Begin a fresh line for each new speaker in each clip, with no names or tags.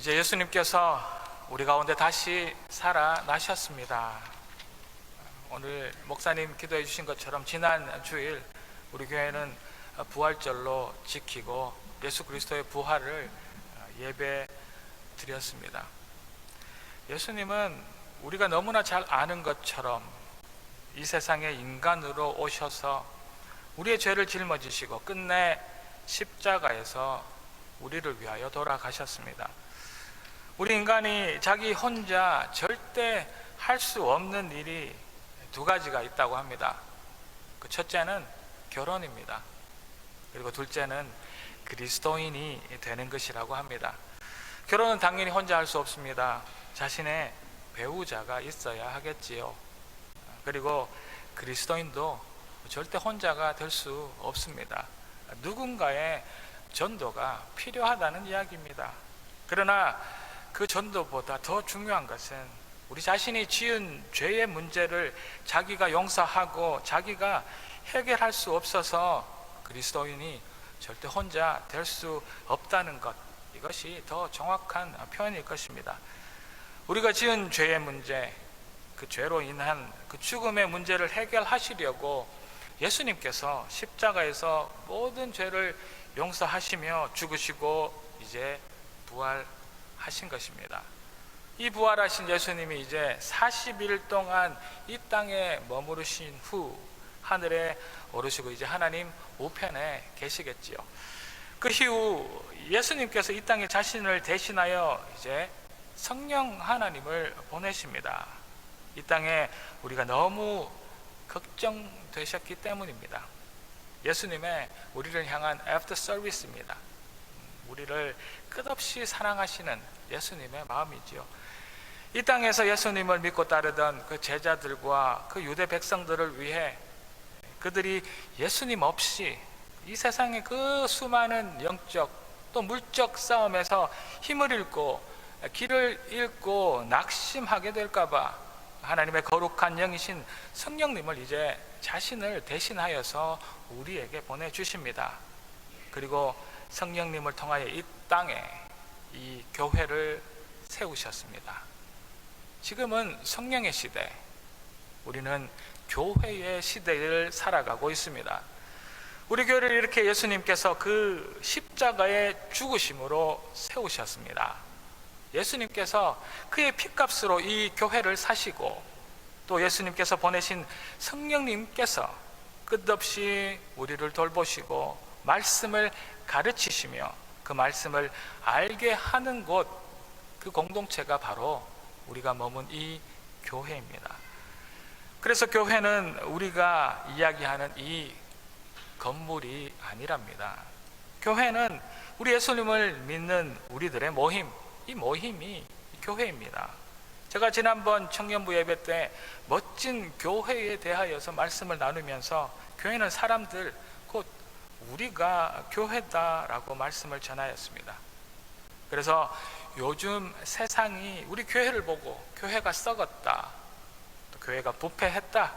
이제 예수님께서 우리 가운데 다시 살아나셨습니다. 오늘 목사님 기도해 주신 것처럼 지난 주일 우리 교회는 부활절로 지키고 예수 그리스도의 부활을 예배 드렸습니다. 예수님은 우리가 너무나 잘 아는 것처럼 이 세상에 인간으로 오셔서 우리의 죄를 짊어지시고 끝내 십자가에서 우리를 위하여 돌아가셨습니다. 우리 인간이 자기 혼자 절대 할 수 없는 일이 두 가지가 있다고 합니다. 그 첫째는 결혼입니다. 그리고 둘째는 그리스도인이 되는 것이라고 합니다. 결혼은 당연히 혼자 할 수 없습니다. 자신의 배우자가 있어야 하겠지요. 그리고 그리스도인도 절대 혼자가 될 수 없습니다. 누군가의 전도가 필요하다는 이야기입니다. 그러나 그 전도보다 더 중요한 것은 우리 자신이 지은 죄의 문제를 자기가 용서하고 자기가 해결할 수 없어서 그리스도인이 절대 혼자 될 수 없다는 것, 이것이 더 정확한 표현일 것입니다. 우리가 지은 죄의 문제, 그 죄로 인한 그 죽음의 문제를 해결하시려고 예수님께서 십자가에서 모든 죄를 용서하시며 죽으시고 이제 부활하신 것입니다. 이 부활하신 예수님이 이제 40일 동안 이 땅에 머무르신 후 하늘에 오르시고 이제 하나님 우편에 계시겠지요. 그 이후 예수님께서 이 땅에 자신을 대신하여 이제 성령 하나님을 보내십니다. 이 땅에 우리가 너무 걱정되셨기 때문입니다. 예수님의 우리를 향한 애프터 서비스입니다. 우리를 끝없이 사랑하시는 예수님의 마음이지요. 이 땅에서 예수님을 믿고 따르던 그 제자들과 그 유대 백성들을 위해 그들이 예수님 없이 이 세상의 그 수많은 영적 또 물적 싸움에서 힘을 잃고 길을 잃고 낙심하게 될까봐 하나님의 거룩한 영이신 성령님을 이제 자신을 대신하여서 우리에게 보내주십니다. 그리고 성령님을 통하여 이 땅에 이 교회를 세우셨습니다. 지금은 성령의 시대, 우리는 교회의 시대를 살아가고 있습니다. 우리 교회를 이렇게 예수님께서 그 십자가의 죽으심으로 세우셨습니다. 예수님께서 그의 피값으로 이 교회를 사시고 또 예수님께서 보내신 성령님께서 끝없이 우리를 돌보시고 말씀을 가르치시며 그 말씀을 알게 하는 곳, 그 공동체가 바로 우리가 머문 이 교회입니다. 그래서 교회는 우리가 이야기하는 이 건물이 아니랍니다. 교회는 우리 예수님을 믿는 우리들의 모임, 이 모임이 교회입니다. 제가 지난번 청년부 예배 때 멋진 교회에 대하여서 말씀을 나누면서 교회는 사람들, 곧 우리가 교회다라고 말씀을 전하였습니다. 그래서 요즘 세상이 우리 교회를 보고 교회가 썩었다, 또 교회가 부패했다,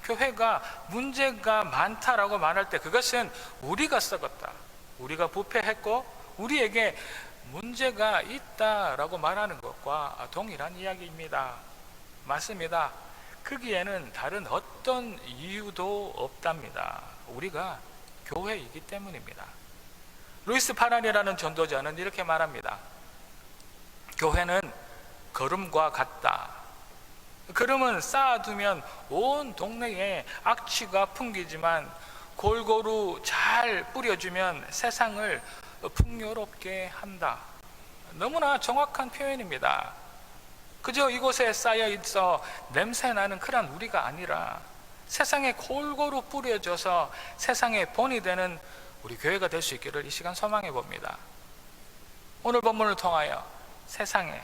교회가 문제가 많다라고 말할 때 그것은 우리가 썩었다, 우리가 부패했고 우리에게 문제가 있다라고 말하는 것과 동일한 이야기입니다. 맞습니다. 거기에는 다른 어떤 이유도 없답니다. 우리가 교회이기 때문입니다. 루이스 파란이라는 전도자는 이렇게 말합니다. 교회는 걸음과 같다. 걸음은 쌓아두면 온 동네에 악취가 풍기지만 골고루 잘 뿌려주면 세상을 풍요롭게 한다. 너무나 정확한 표현입니다. 그저 이곳에 쌓여 있어 냄새나는 그런 우리가 아니라 세상에 골고루 뿌려져서 세상의 본이 되는 우리 교회가 될 수 있기를 이 시간 소망해 봅니다. 오늘 본문을 통하여 세상에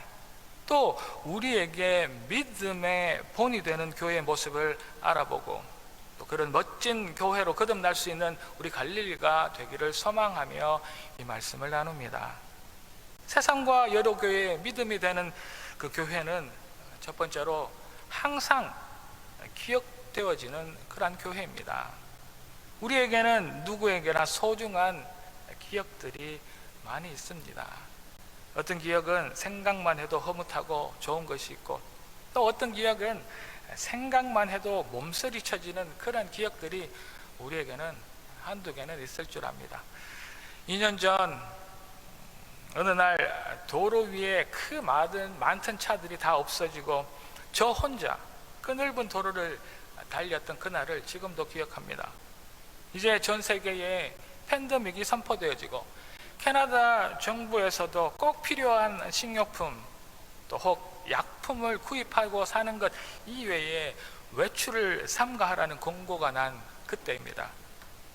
또 우리에게 믿음의 본이 되는 교회의 모습을 알아보고 또 그런 멋진 교회로 거듭날 수 있는 우리 갈릴리가 되기를 소망하며 이 말씀을 나눕니다. 세상과 여러 교회의 믿음이 되는 그 교회는 첫 번째로 항상 기억되어지는 그러한 교회입니다. 우리에게는 누구에게나 소중한 기억들이 많이 있습니다. 어떤 기억은 생각만 해도 흐뭇하고 좋은 것이 있고, 또 어떤 기억은 생각만 해도 몸서리 쳐지는 그런 기억들이 우리에게는 한두 개는 있을 줄 압니다. 2년 전 어느 날 도로 위에 그 많던 차들이 다 없어지고 저 혼자 그 넓은 도로를 달렸던 그날을 지금도 기억합니다. 이제 전 세계에 팬데믹이 선포되어지고 캐나다 정부에서도 꼭 필요한 식료품 또 혹 약품을 구입하고 사는 것 이외에 외출을 삼가하라는 공고가 난 그때입니다.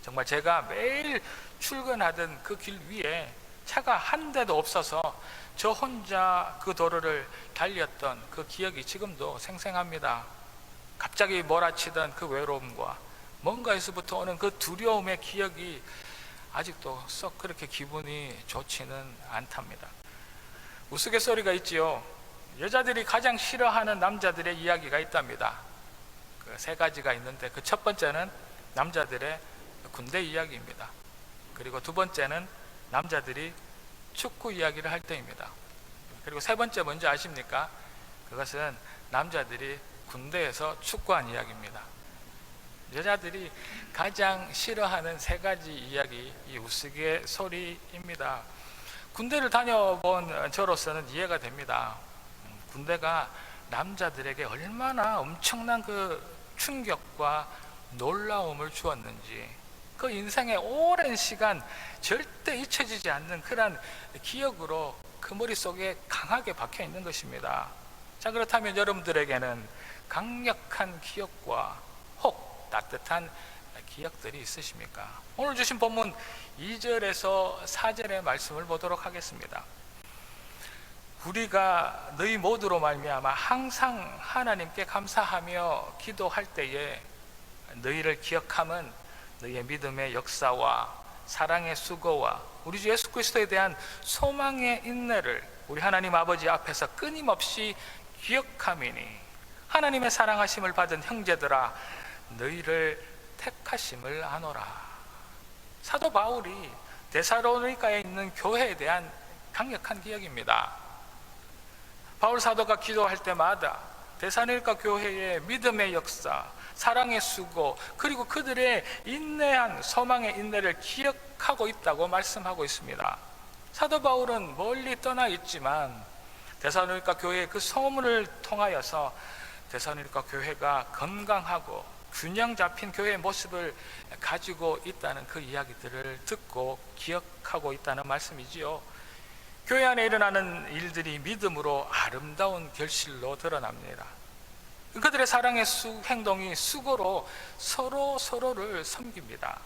정말 제가 매일 출근하던 그 길 위에 차가 한 대도 없어서 저 혼자 그 도로를 달렸던 그 기억이 지금도 생생합니다. 갑자기 몰아치던 그 외로움과 뭔가에서부터 오는 그 두려움의 기억이 아직도 썩 그렇게 기분이 좋지는 않답니다. 우스갯소리가 있지요. 여자들이 가장 싫어하는 남자들의 이야기가 있답니다. 그 세 가지가 있는데 그 첫 번째는 남자들의 군대 이야기입니다. 그리고 두 번째는 남자들이 축구 이야기를 할 때입니다. 그리고 세 번째 뭔지 아십니까? 그것은 남자들이 군대에서 축구한 이야기입니다. 여자들이 가장 싫어하는 세 가지 이야기, 이 우스갯소리입니다. 군대를 다녀본 저로서는 이해가 됩니다. 군대가 남자들에게 얼마나 엄청난 그 충격과 놀라움을 주었는지, 그 인생의 오랜 시간 절대 잊혀지지 않는 그런 기억으로 그 머릿속에 강하게 박혀 있는 것입니다. 자, 그렇다면 여러분들에게는 강력한 기억과 혹 따뜻한 기억들이 있으십니까? 오늘 주신 본문 2절에서 4절의 말씀을 보도록 하겠습니다. 우리가 너희 모두로 말미암아 항상 하나님께 감사하며 기도할 때에 너희를 기억함은 너희의 믿음의 역사와 사랑의 수고와 우리 주 예수 그리스도에 대한 소망의 인내를 우리 하나님 아버지 앞에서 끊임없이 기억함이니 하나님의 사랑하심을 받은 형제들아 너희를 택하심을 아노라. 사도 바울이 데살로니가에 있는 교회에 대한 강력한 기억입니다. 바울 사도가 기도할 때마다 데살로니가 교회의 믿음의 역사, 사랑의 수고, 그리고 그들의 인내한 소망의 인내를 기억하고 있다고 말씀하고 있습니다. 사도 바울은 멀리 떠나 있지만 데살로니가 교회의 그 소문을 통하여서 데살로니가 교회가 건강하고 균형 잡힌 교회의 모습을 가지고 있다는 그 이야기들을 듣고 기억하고 있다는 말씀이지요. 교회 안에 일어나는 일들이 믿음으로 아름다운 결실로 드러납니다. 그들의 사랑의 행동이 수고로 서로를 섬깁니다.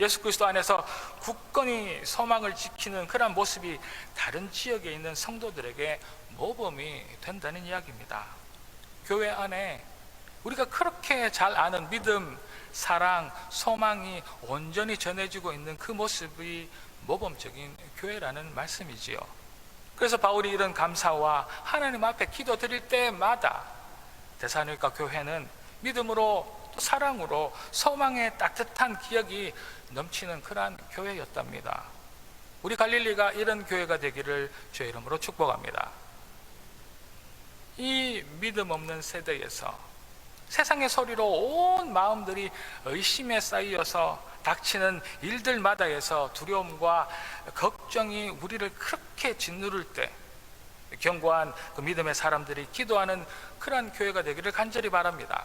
예수 그리스도 안에서 굳건히 소망을 지키는 그런 모습이 다른 지역에 있는 성도들에게 모범이 된다는 이야기입니다. 교회 안에 우리가 그렇게 잘 아는 믿음, 사랑, 소망이 온전히 전해지고 있는 그 모습이 모범적인 교회라는 말씀이지요. 그래서 바울이 이런 감사와 하나님 앞에 기도 드릴 때마다 데살로니가 교회는 믿음으로 또 사랑으로 소망의 따뜻한 기억이 넘치는 그러한 교회였답니다. 우리 갈릴리가 이런 교회가 되기를 주의 이름으로 축복합니다. 이 믿음 없는 세대에서 세상의 소리로 온 마음들이 의심에 쌓여서 닥치는 일들마다에서 두려움과 걱정이 우리를 그렇게 짓누를 때 견고한 그 믿음의 사람들이 기도하는 그러한 교회가 되기를 간절히 바랍니다.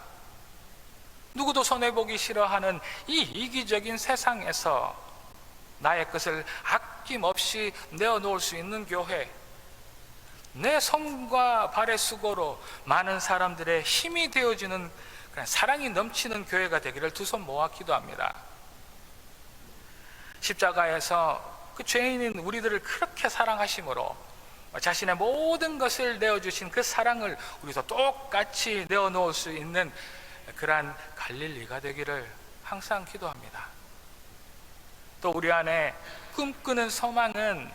누구도 손해보기 싫어하는 이 이기적인 세상에서 나의 것을 아낌없이 내어놓을 수 있는 교회, 내 손과 발의 수고로 많은 사람들의 힘이 되어지는 사랑이 넘치는 교회가 되기를 두 손 모아 기도합니다. 십자가에서 그 죄인인 우리들을 그렇게 사랑하심으로 자신의 모든 것을 내어주신 그 사랑을 우리도 똑같이 내어놓을 수 있는 그러한 갈릴리가 되기를 항상 기도합니다. 또 우리 안에 꿈꾸는 소망은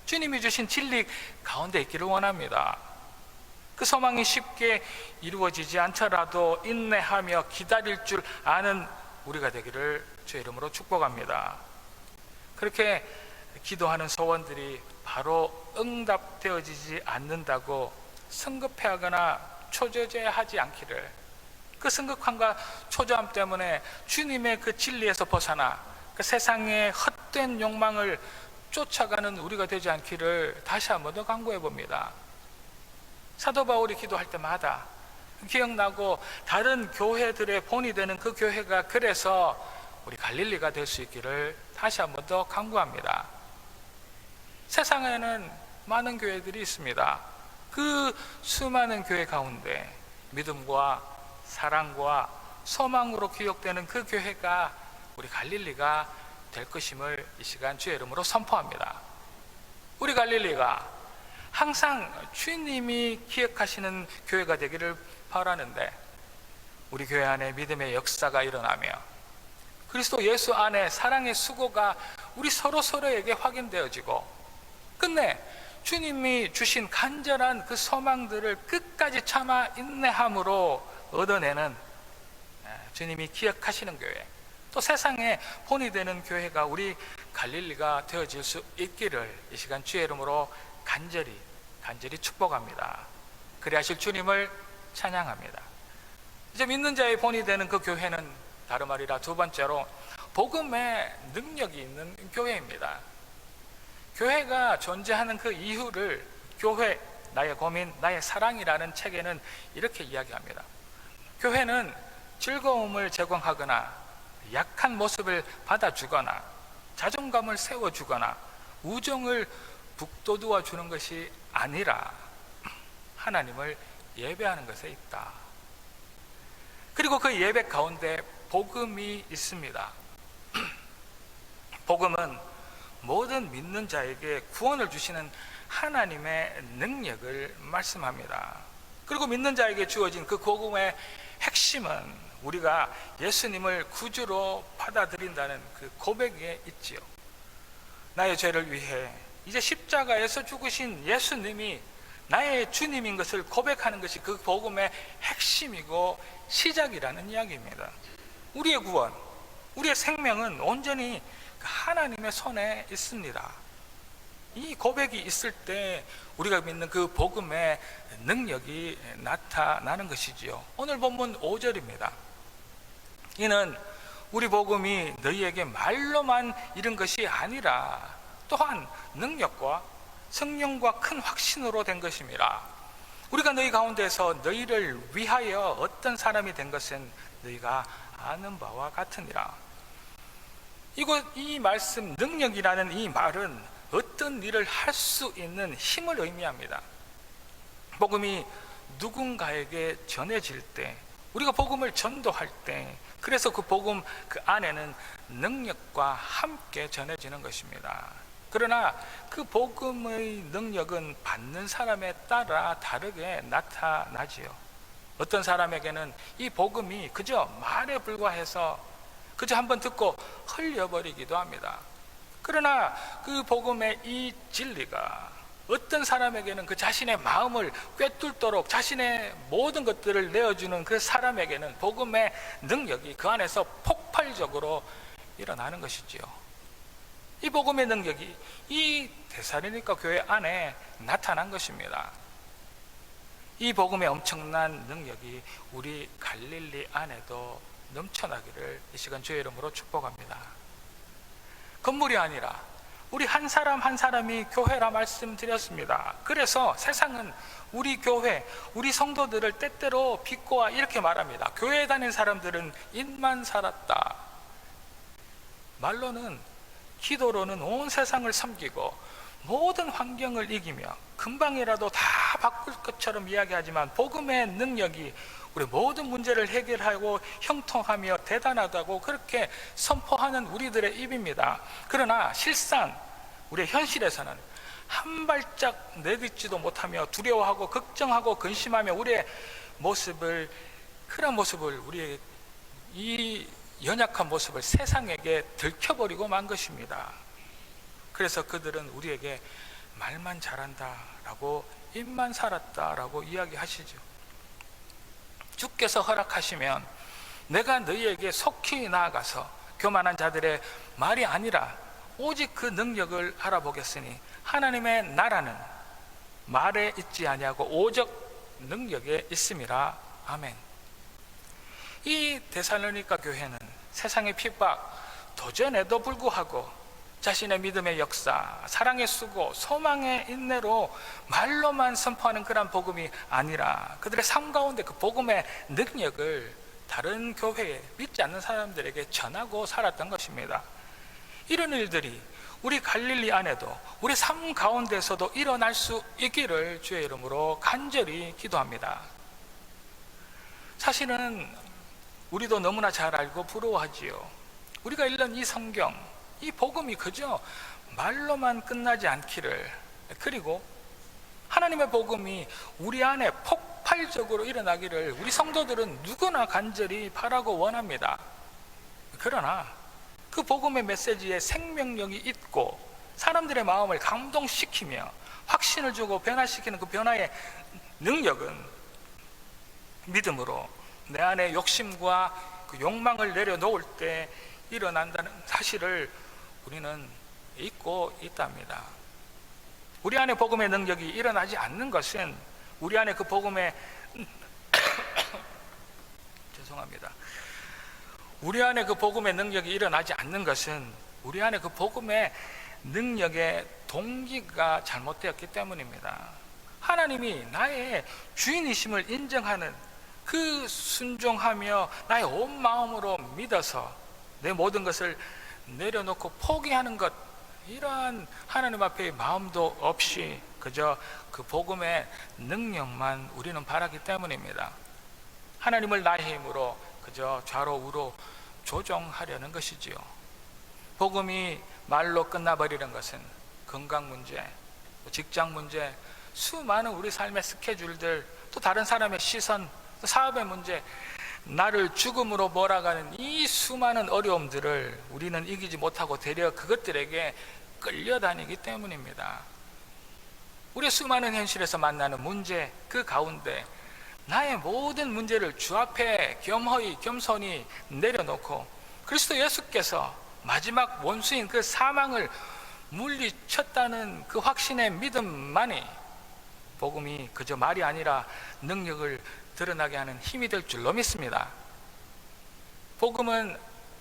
주님이 주신 진리 가운데 있기를 원합니다. 그 소망이 쉽게 이루어지지 않더라도 인내하며 기다릴 줄 아는 우리가 되기를 주의 이름으로 축복합니다. 그렇게 기도하는 소원들이 바로 응답되어지지 않는다고 성급해하거나 초조해하지 않기를, 그 성급함과 초조함 때문에 주님의 그 진리에서 벗어나 그 세상의 헛된 욕망을 쫓아가는 우리가 되지 않기를 다시 한번 더 강구해 봅니다. 사도 바울이 기도할 때마다 기억나고 다른 교회들의 본이 되는 그 교회가 그래서 우리 갈릴리가 될 수 있기를 다시 한번 더 강구합니다. 세상에는 많은 교회들이 있습니다. 그 수많은 교회 가운데 믿음과 사랑과 소망으로 기억되는 그 교회가 우리 갈릴리가 될 것임을 이 시간 주의 이름으로 선포합니다. 우리 갈릴리가 항상 주님이 기억하시는 교회가 되기를 바라는데, 우리 교회 안에 믿음의 역사가 일어나며 그리스도 예수 안에 사랑의 수고가 우리 서로에게 확인되어지고, 끝내 주님이 주신 간절한 그 소망들을 끝까지 참아 인내함으로 얻어내는 주님이 기억하시는 교회, 또 세상에 본이 되는 교회가 우리 갈릴리가 되어질 수 있기를 이 시간 주의 이름으로 간절히 축복합니다. 그리 하실 주님을 찬양합니다. 이제 믿는 자의 본이 되는 그 교회는 다름 아니라 두 번째로 복음의 능력이 있는 교회입니다. 교회가 존재하는 그 이유를 교회, 나의 고민, 나의 사랑이라는 책에는 이렇게 이야기합니다. 교회는 즐거움을 제공하거나 약한 모습을 받아주거나 자존감을 세워주거나 우정을 북돋워 주는 것이 아니라 하나님을 예배하는 것에 있다. 그리고 그 예배 가운데 복음이 있습니다. 복음은 모든 믿는 자에게 구원을 주시는 하나님의 능력을 말씀합니다. 그리고 믿는 자에게 주어진 그 복음의 핵심은 우리가 예수님을 구주로 받아들인다는 그 고백에 있지요. 나의 죄를 위해 이제 십자가에서 죽으신 예수님이 나의 주님인 것을 고백하는 것이 그 복음의 핵심이고 시작이라는 이야기입니다. 우리의 구원, 우리의 생명은 온전히 하나님의 손에 있습니다. 이 고백이 있을 때 우리가 믿는 그 복음의 능력이 나타나는 것이지요. 오늘 본문 5절입니다. 이는 우리 복음이 너희에게 말로만 이른 것이 아니라 또한 능력과 성령과 큰 확신으로 된 것입니다. 우리가 너희 가운데서 너희를 위하여 어떤 사람이 된 것은 너희가 아는 바와 같으니라. 이 말씀, 능력이라는 이 말은 어떤 일을 할 수 있는 힘을 의미합니다. 복음이 누군가에게 전해질 때, 우리가 복음을 전도할 때, 그래서 그 복음 그 안에는 능력과 함께 전해지는 것입니다. 그러나 그 복음의 능력은 받는 사람에 따라 다르게 나타나지요. 어떤 사람에게는 이 복음이 그저 말에 불과해서 그저 한번 듣고 흘려버리기도 합니다. 그러나 그 복음의 이 진리가 어떤 사람에게는 그 자신의 마음을 꿰뚫도록 자신의 모든 것들을 내어주는 그 사람에게는 복음의 능력이 그 안에서 폭발적으로 일어나는 것이지요. 이 복음의 능력이 이 데살로니가 교회 안에 나타난 것입니다. 이 복음의 엄청난 능력이 우리 갈릴리 안에도 넘쳐나기를 이 시간 주의 이름으로 축복합니다. 건물이 아니라 우리 한 사람 한 사람이 교회라 말씀드렸습니다. 그래서 세상은 우리 교회, 우리 성도들을 때때로 비꼬아 이렇게 말합니다. 교회에 다니는 사람들은 입만 살았다. 말로는, 기도로는 온 세상을 섬기고 모든 환경을 이기며 금방이라도 다 바꿀 것처럼 이야기하지만 복음의 능력이 우리 모든 문제를 해결하고 형통하며 대단하다고 그렇게 선포하는 우리들의 입입니다. 그러나 실상 우리의 현실에서는 한 발짝 내딛지도 못하며 두려워하고 걱정하고 근심하며 우리의 모습을, 그런 모습을, 우리의 이 연약한 모습을 세상에게 들켜버리고 만 것입니다. 그래서 그들은 우리에게 말만 잘한다 라고, 입만 살았다 라고 이야기하시죠. 주께서 허락하시면 내가 너희에게 속히 나아가서 교만한 자들의 말이 아니라 오직 그 능력을 알아보겠으니 하나님의 나라는 말에 있지 아니하고 오직 능력에 있음이라. 아멘. 이 데살로니가 교회는 세상의 핍박, 도전에도 불구하고 자신의 믿음의 역사, 사랑의 수고, 소망의 인내로 말로만 선포하는 그런 복음이 아니라 그들의 삶 가운데 그 복음의 능력을 다른 교회에 믿지 않는 사람들에게 전하고 살았던 것입니다. 이런 일들이 우리 갈릴리 안에도 우리 삶 가운데서도 일어날 수 있기를 주의 이름으로 간절히 기도합니다. 사실은 우리도 너무나 잘 알고 부러워하지요. 우리가 읽는 이 성경, 이 복음이 그저 말로만 끝나지 않기를, 그리고 하나님의 복음이 우리 안에 폭발적으로 일어나기를 우리 성도들은 누구나 간절히 바라고 원합니다. 그러나 그 복음의 메시지에 생명력이 있고 사람들의 마음을 감동시키며 확신을 주고 변화시키는 그 변화의 능력은 믿음으로 내 안에 욕심과 그 욕망을 내려놓을 때 일어난다는 사실을 우리는 잊고 있답니다. 우리 안에 복음의 능력이 일어나지 않는 것은 우리 안에 그 복음의 죄송합니다. 우리 안에 그 복음의 능력이 일어나지 않는 것은 우리 안에 그 복음의 능력의 동기가 잘못되었기 때문입니다. 하나님이 나의 주인이심을 인정하는 그 순종하며 나의 온 마음으로 믿어서 내 모든 것을 내려놓고 포기하는 것, 이러한 하나님 앞에 마음도 없이 그저 그 복음의 능력만 우리는 바라기 때문입니다. 하나님을 나의 힘으로 그저 좌로 우로 조종하려는 것이지요. 복음이 말로 끝나버리는 것은 건강 문제, 직장 문제, 수많은 우리 삶의 스케줄들, 또 다른 사람의 시선, 또 사업의 문제, 나를 죽음으로 몰아가는 이 수많은 어려움들을 우리는 이기지 못하고 되려 그것들에게 끌려다니기 때문입니다. 우리의 수많은 현실에서 만나는 문제, 그 가운데 나의 모든 문제를 주 앞에 겸허히 겸손히 내려놓고 그리스도 예수께서 마지막 원수인 그 사망을 물리쳤다는 그 확신의 믿음만이 복음이 그저 말이 아니라 능력을 드러나게 하는 힘이 될 줄로 믿습니다. 복음은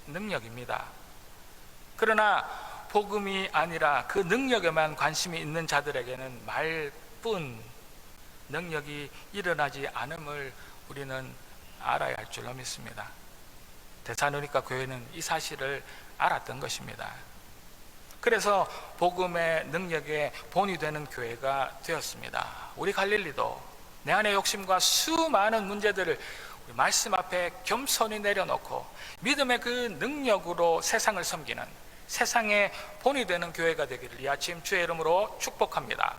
능력입니다. 그러나 복음이 아니라 그 능력에만 관심이 있는 자들에게는 말뿐 능력이 일어나지 않음을 우리는 알아야 할 줄로 믿습니다. 데살로니가 교회는 이 사실을 알았던 것입니다. 그래서 복음의 능력의 본이 되는 교회가 되었습니다. 우리 갈릴리도 내 안의 욕심과 수많은 문제들을 말씀 앞에 겸손히 내려놓고 믿음의 그 능력으로 세상을 섬기는 세상의 본이 되는 교회가 되기를 이 아침 주의 이름으로 축복합니다.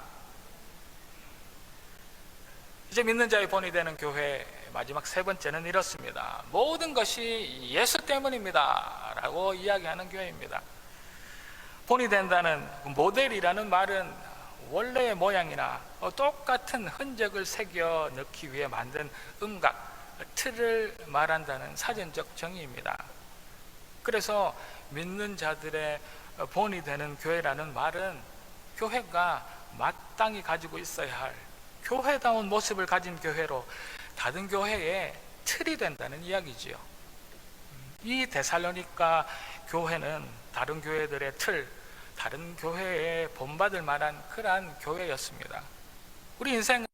이제 믿는 자의 본이 되는 교회 마지막 세 번째는 이렇습니다. 모든 것이 예수 때문입니다 라고 이야기하는 교회입니다. 본이 된다는 모델이라는 말은 원래의 모양이나 똑같은 흔적을 새겨 넣기 위해 만든 음각, 틀을 말한다는 사전적 정의입니다. 그래서 믿는 자들의 본이 되는 교회라는 말은 교회가 마땅히 가지고 있어야 할 교회다운 모습을 가진 교회로 다른 교회의 틀이 된다는 이야기지요. 이 데살로니가 교회는 다른 교회들의 틀, 다른 교회에 본받을 만한 그러한 교회였습니다. 우리 인생은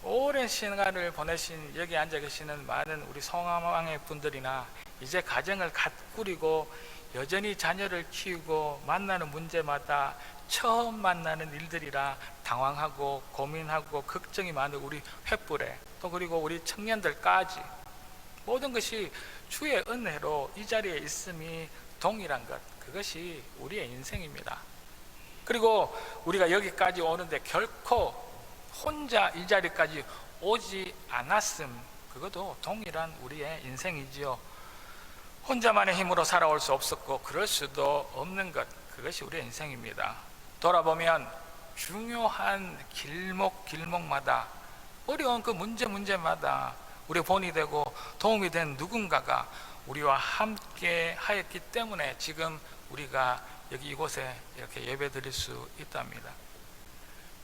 오랜 시간을 보내신 여기 앉아 계시는 많은 우리 성함왕의 분들이나 이제 가정을 꾸리고 여전히 자녀를 키우고 만나는 문제마다 처음 만나는 일들이라 당황하고 고민하고 걱정이 많은 우리 횃불에 또 그리고 우리 청년들까지 모든 것이 주의 은혜로 이 자리에 있음이 동일한 것, 그것이 우리의 인생입니다. 그리고 우리가 여기까지 오는데 결코 혼자 이 자리까지 오지 않았음, 그것도 동일한 우리의 인생이지요. 혼자만의 힘으로 살아올 수 없었고 그럴 수도 없는 것, 그것이 우리의 인생입니다. 돌아보면 중요한 길목마다 어려운 그 문제마다 우리 본이 되고 도움이 된 누군가가 우리와 함께 하였기 때문에 지금 우리가 여기 이곳에 이렇게 예배 드릴 수 있답니다.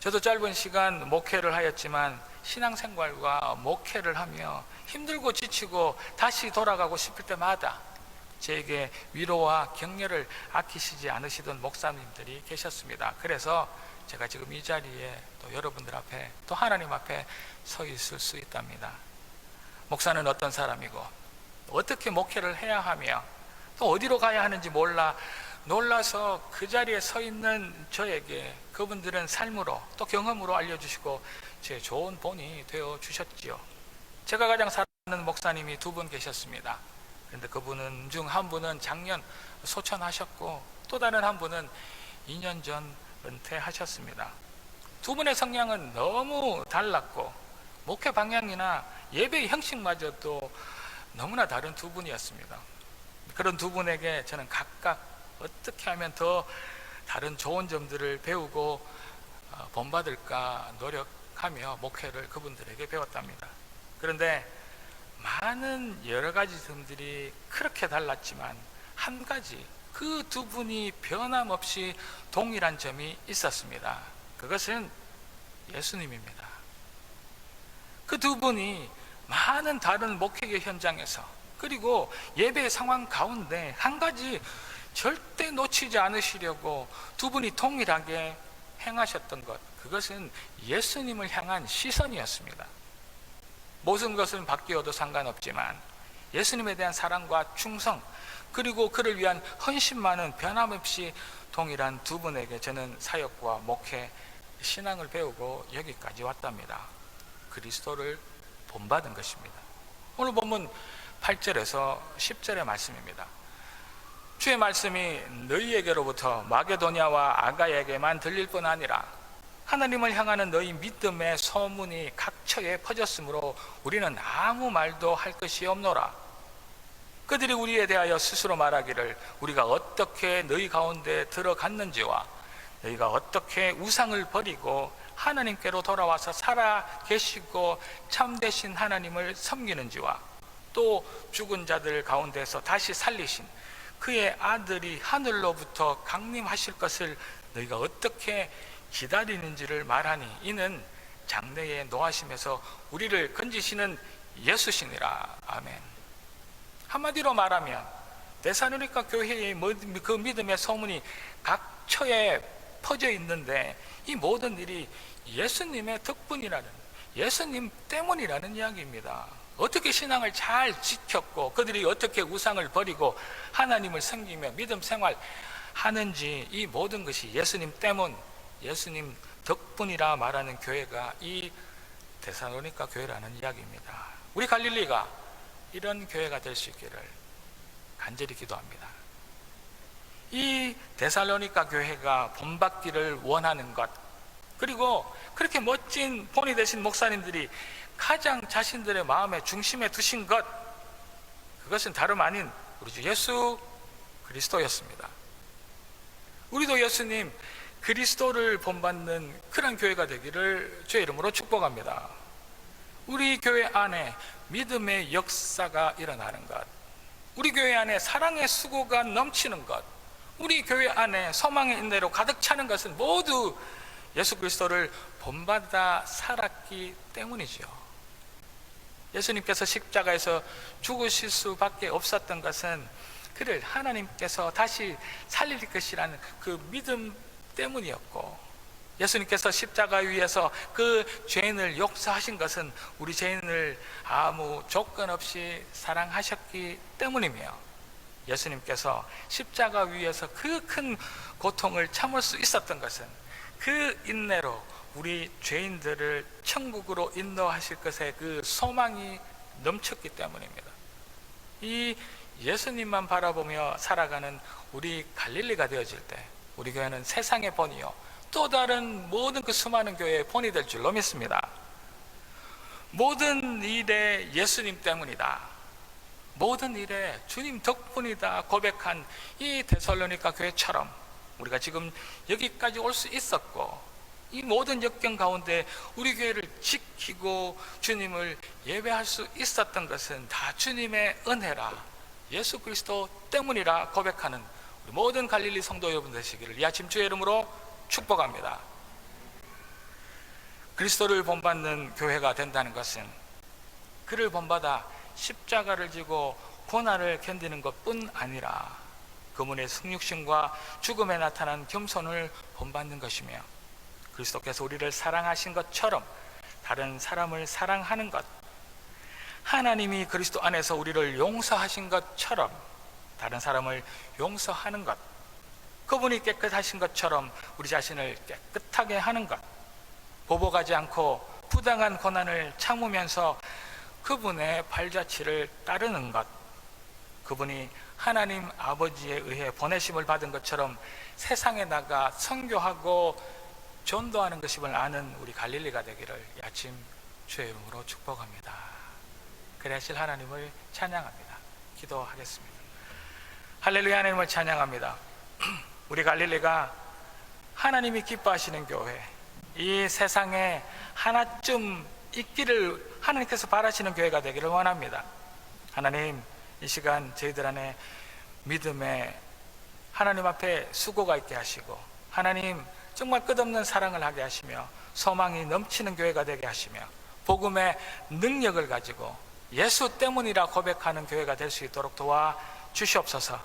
저도 짧은 시간 목회를 하였지만 신앙생활과 목회를 하며 힘들고 지치고 다시 돌아가고 싶을 때마다 저에게 위로와 격려를 아끼시지 않으시던 목사님들이 계셨습니다. 그래서 제가 지금 이 자리에 또 여러분들 앞에 또 하나님 앞에 서 있을 수 있답니다. 목사는 어떤 사람이고 어떻게 목회를 해야 하며 또 어디로 가야 하는지 놀라서 그 자리에 서 있는 저에게 그분들은 삶으로 또 경험으로 알려주시고 제 좋은 본이 되어 주셨지요. 제가 가장 사랑하는 목사님이 두 분 계셨습니다. 그런데 그분 중 한 분은 작년 소천하셨고 또 다른 한 분은 2년 전 은퇴하셨습니다. 두 분의 성향은 너무 달랐고 목회 방향이나 예배의 형식마저도 너무나 다른 두 분이었습니다. 그런 두 분에게 저는 각각 어떻게 하면 더 다른 좋은 점들을 배우고 본받을까 노력하며 목회를 그분들에게 배웠답니다. 그런데 많은 여러 가지 점들이 그렇게 달랐지만 한 가지 그 두 분이 변함없이 동일한 점이 있었습니다. 그것은 예수님입니다. 그 두 분이 많은 다른 목회의 현장에서 그리고 예배의 상황 가운데 한 가지 절대 놓치지 않으시려고 두 분이 동일하게 행하셨던 것, 그것은 예수님을 향한 시선이었습니다. 모든 것은 바뀌어도 상관없지만 예수님에 대한 사랑과 충성 그리고 그를 위한 헌신만은 변함없이 동일한 두 분에게 저는 사역과 목회, 신앙을 배우고 여기까지 왔답니다. 그리스도를 본받은 것입니다. 오늘 본문 8절에서 10절의 말씀입니다. 주의 말씀이 너희에게로부터 마게도냐와 아가야에게만 들릴 뿐 아니라 하나님을 향하는 너희 믿음의 소문이 각처에 퍼졌으므로 우리는 아무 말도 할 것이 없노라. 그들이 우리에 대하여 스스로 말하기를 우리가 어떻게 너희 가운데 들어갔는지와 너희가 어떻게 우상을 버리고 하나님께로 돌아와서 살아 계시고 참되신 하나님을 섬기는지와 또 죽은 자들 가운데서 다시 살리신 그의 아들이 하늘로부터 강림하실 것을 너희가 어떻게 기다리는지를 말하니 이는 장래에 노하심에서 우리를 건지시는 예수시니라. 아멘. 한마디로 말하면 데살로니가 교회의 그 믿음의 소문이 각처에 퍼져 있는데 이 모든 일이 예수님의 덕분이라는, 예수님 때문이라는 이야기입니다. 어떻게 신앙을 잘 지켰고 그들이 어떻게 우상을 버리고 하나님을 섬기며 믿음 생활 하는지 이 모든 것이 예수님 때문, 예수님 덕분이라 말하는 교회가 이 데살로니가 교회라는 이야기입니다. 우리 갈릴리가 이런 교회가 될 수 있기를 간절히 기도합니다. 이 데살로니가 교회가 본받기를 원하는 것, 그리고 그렇게 멋진 본이 되신 목사님들이 가장 자신들의 마음의 중심에 두신 것, 그것은 다름 아닌 우리 주 예수 그리스도였습니다. 우리도 예수님 그리스도를 본받는 그런 교회가 되기를 주의 이름으로 축복합니다. 우리 교회 안에 믿음의 역사가 일어나는 것, 우리 교회 안에 사랑의 수고가 넘치는 것, 우리 교회 안에 소망의 인내로 가득 차는 것은 모두 예수 그리스도를 본받아 살았기 때문이죠. 예수님께서 십자가에서 죽으실 수밖에 없었던 것은 그를 하나님께서 다시 살릴 것이라는 그 믿음 때문이었고, 예수님께서 십자가 위에서 그 죄인을 용서하신 것은 우리 죄인을 아무 조건 없이 사랑하셨기 때문이며, 예수님께서 십자가 위에서 그 큰 고통을 참을 수 있었던 것은 그 인내로 우리 죄인들을 천국으로 인도하실 것의 그 소망이 넘쳤기 때문입니다. 이 예수님만 바라보며 살아가는 우리 갈릴리가 되어질 때 우리 교회는 세상의 본이요 또 다른 모든 그 수많은 교회의 본이 될 줄로 믿습니다. 모든 일에 예수님 때문이다, 모든 일에 주님 덕분이다 고백한 이 데살로니가 교회처럼 우리가 지금 여기까지 올 수 있었고, 이 모든 역경 가운데 우리 교회를 지키고 주님을 예배할 수 있었던 것은 다 주님의 은혜라, 예수 그리스도 때문이라 고백하는 우리 모든 갈릴리 성도 여러분 되시기를 이 아침 주의 이름으로 축복합니다. 그리스도를 본받는 교회가 된다는 것은 그를 본받아 십자가를 지고 고난을 견디는 것뿐 아니라 그분의 승육신과 죽음에 나타난 겸손을 본받는 것이며 그리스도께서 우리를 사랑하신 것처럼 다른 사람을 사랑하는 것, 하나님이 그리스도 안에서 우리를 용서하신 것처럼 다른 사람을 용서하는 것, 그분이 깨끗하신 것처럼 우리 자신을 깨끗하게 하는 것, 보복하지 않고 부당한 고난을 참으면서 그분의 발자취를 따르는 것, 그분이 하나님 아버지에 의해 보내심을 받은 것처럼 세상에 나가 선교하고 전도하는 것임을 아는 우리 갈릴리가 되기를 이 아침 주의 이름으로 축복합니다. 그래 하실 하나님을 찬양합니다. 기도하겠습니다. 할렐루야. 하나님을 찬양합니다. 우리 갈릴리가 하나님이 기뻐하시는 교회, 이 세상에 하나쯤 있기를 하나님께서 바라시는 교회가 되기를 원합니다. 하나님, 이 시간 저희들 안에 믿음에 하나님 앞에 수고가 있게 하시고 하나님 정말 끝없는 사랑을 하게 하시며 소망이 넘치는 교회가 되게 하시며 복음의 능력을 가지고 예수 때문이라 고백하는 교회가 될 수 있도록 도와 주시옵소서.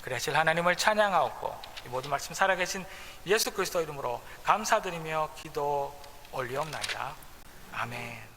그래 하실 하나님을 찬양하옵고 이 모든 말씀 살아계신 예수 그리스도 이름으로 감사드리며 기도 올리옵나이다. 아멘.